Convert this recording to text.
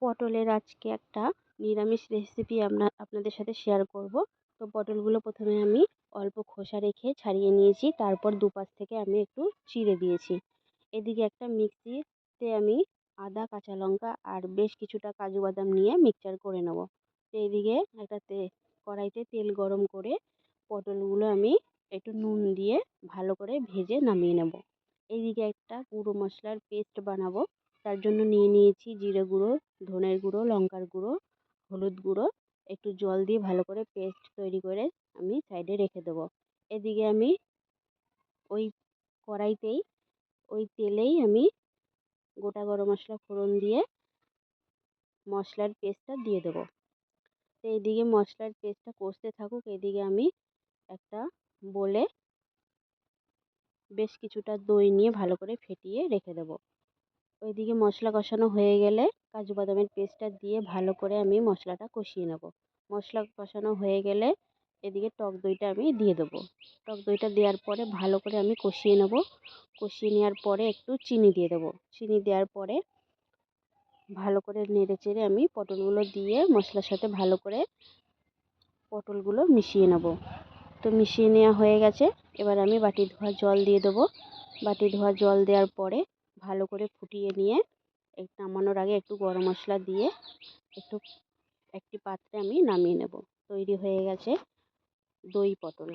পটলের আজকে একটা নিরামিষ রেসিপি আপনাদের সাথে শেয়ার করব। তো পটলগুলো প্রথমে আমি অল্প খোসা রেখে ছাড়িয়ে নিয়েছি, তারপর দুপাশ থেকে আমি একটু চিড়ে দিয়েছি। এদিকে একটা মিক্সিতে আমি আদা, কাঁচা লঙ্কা আর বেশ কিছুটা কাজু বাদাম নিয়ে মিক্সচার করে নেব। তো এদিকে একটা কড়াইতে তেল গরম করে পটলগুলো আমি একটু নুন দিয়ে ভালো করে ভেজে নামিয়ে নেব। এইদিকে একটা গুঁড়ো মশলার পেস্ট বানাবো। তার জন্য নিয়ে নিয়েছি জিরে গুঁড়ো, ধনের গুঁড়ো, লঙ্কার গুঁড়ো, হলুদ গুঁড়ো, একটু জল দিয়ে ভালো করে পেস্ট তৈরি করে আমি সাইডে রেখে দেবো। এদিকে আমি ওই কড়াইতেই ওই তেলেই আমি গোটা গরম মশলা ফোড়ন দিয়ে মশলার পেস্টটা দিয়ে দেবো। তো এইদিকে মশলার পেস্টটা কষতে থাকুক, এদিকে আমি একটা বলে বেশ কিছুটা দই নিয়ে ভালো করে ফেটিয়ে রেখে দেবো। ওইদিকে মশলা কষানো হয়ে গেলে কাজু বাদামের পেস্টটা দিয়ে ভালো করে আমি মশলাটা কষিয়ে নেব। মশলা কষানো হয়ে গেলে এদিকে টক দইটা আমি দিয়ে দেবো। টক দইটা দেওয়ার পরে ভালো করে আমি কষিয়ে নেব। কষিয়ে নেওয়ার পরে একটু চিনি দিয়ে দেবো। চিনি দেওয়ার পরে ভালো করে নেড়ে চেড়ে আমি পটলগুলো দিয়ে মশলার সাথে ভালো করে পটলগুলো মিশিয়ে নেব। তো মিশিয়ে নেওয়া হয়ে গেছে। এবার আমি বাটি ধোয়া জল দিয়ে দেবো। বাটি ধোয়া জল দেওয়ার পরে ভালো করে ফুটিয়ে নিয়ে নামানোর আগে একটু গরম মশলা দিয়ে একটু একটি পাত্রে আমি নামিয়ে নেব। তৈরি হয়ে গেছে দই পটল।